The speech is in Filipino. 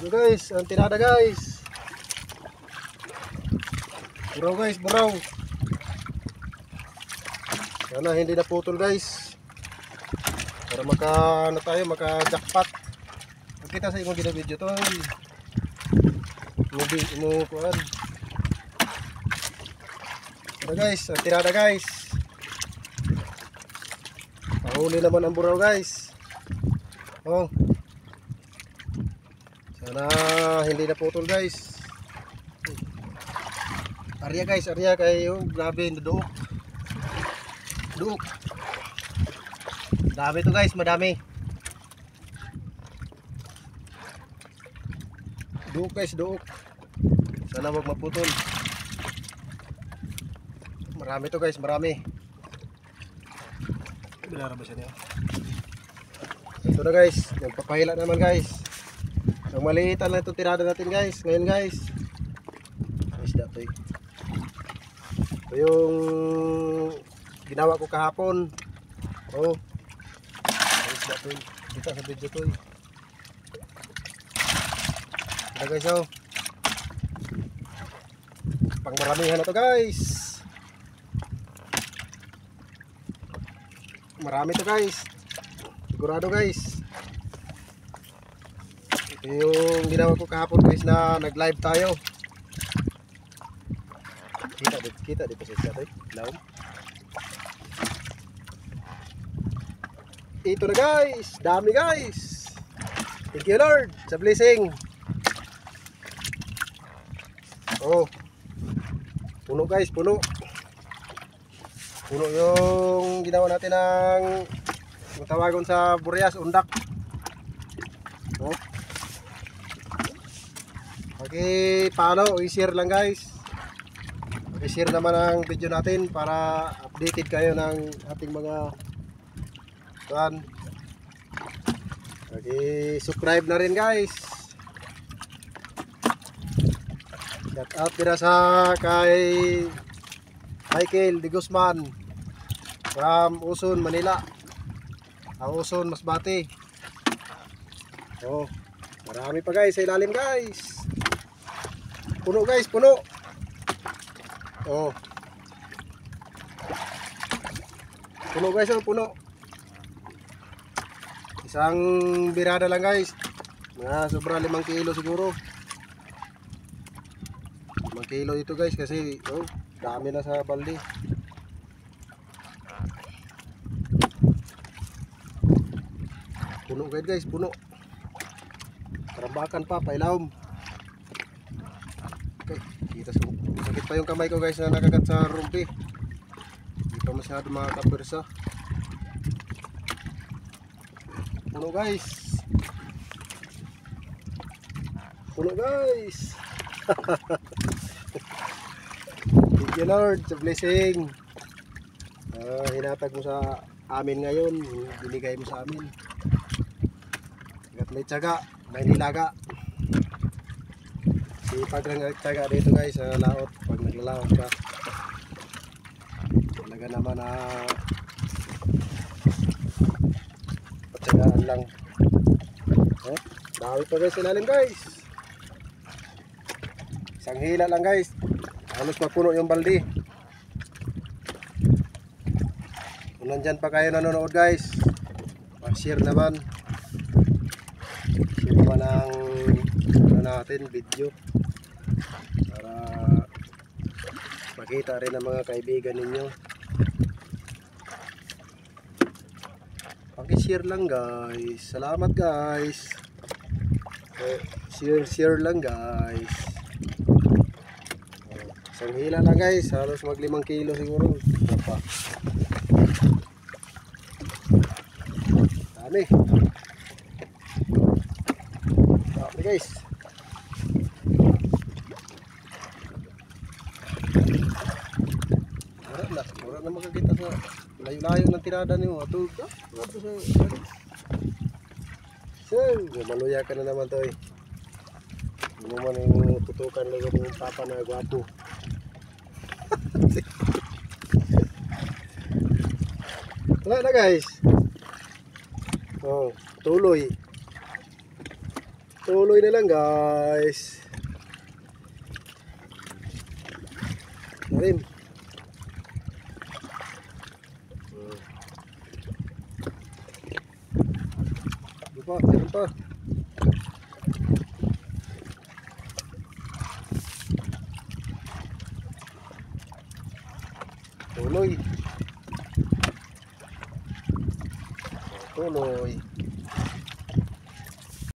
Ito guys, ang tinada guys. Buraw guys, buraw. Sana hindi na putol guys. Para maka jackpot. Kita sa imong video to. Mo kuan. Ito guys, ang tinada guys. Pahuli naman ang buraw guys. Oh. Sana hindi na putol guys. Arya guys, arya kayo, grabe duok. Duok. Dami to guys, madami. Duok guys, duok. Sana wag maputol. Marami to guys, marami. Bilara ba siya niya? Ito na guys, nagpapahila naman guys. Ang maliitan lang itong tirada natin guys. Ngayon guys, isda to eh. Ito yung ginawa ko kahapon. Oh, isda to eh. Kita sa video to eh. Ito guys oh. Pang maramihan na to guys. Marami to guys. Sigurado guys. Ito yung ginawa ko kahapon guys na nag-live tayo. Kita dito sa isda laom. Ito na guys, dami guys. Thank you Lord sa blessing. Oh. Puno guys, puno. Puno yung ginawa natin ng tawagon sa Burias, undak. Oh. Okay, paano? I-share lang guys. I-share naman ang video natin para updated kayo ng ating mga tuan. Okay, subscribe na rin guys. Shout out din sa kay Michael de Guzman from Uson, Manila. Uson, Masbate. Oh, marami pa guys sa ilalim guys. Puno guys, puno. Oh. Puno guys, oh, puno. Isang birada lang guys. Mga sobra 5 kilo siguro. 5 kilo ito guys kasi oh, dami na sa balde. Puno guys, puno. Tarambakan pa, pailawom. Okay, kita sakit pa yung kamay ko guys na nakagat sa rumpi. Hindi pa masyado makakapirsa. Puno guys. Puno guys. Thank you Lord sa blessing. Hinatag mo sa amin ngayon, binigay mo sa amin. May tiyaga, may nilaga. Sipag lang ang tiyaga dito guys sa laot. Pag naglalaot ka talaga naman na patyagaan lang. Oh, dami pa guys ilalim guys. Isang hila lang guys, halos mapuno yung balde. Kung nandyan pa kayo nanonood guys, mag-share naman. Ng natin video para makita rin ang mga kaibigan ninyo. Paki-share lang guys. Salamat guys. Share lang guys. Isang hila lang guys, halos mag 5 kilo siguro. Dami. Guys, wala na makakita sa layo-layo ng tirada niyo. Ato ka, ato sa maluya ka na naman to eh. Hindi mo man yung tutukan lang yung papa na gwapo. Wala na guys. Oh, tuloy. Tuloy na lang guys. Tarim. Meron pa. Tuloy. Tuloy.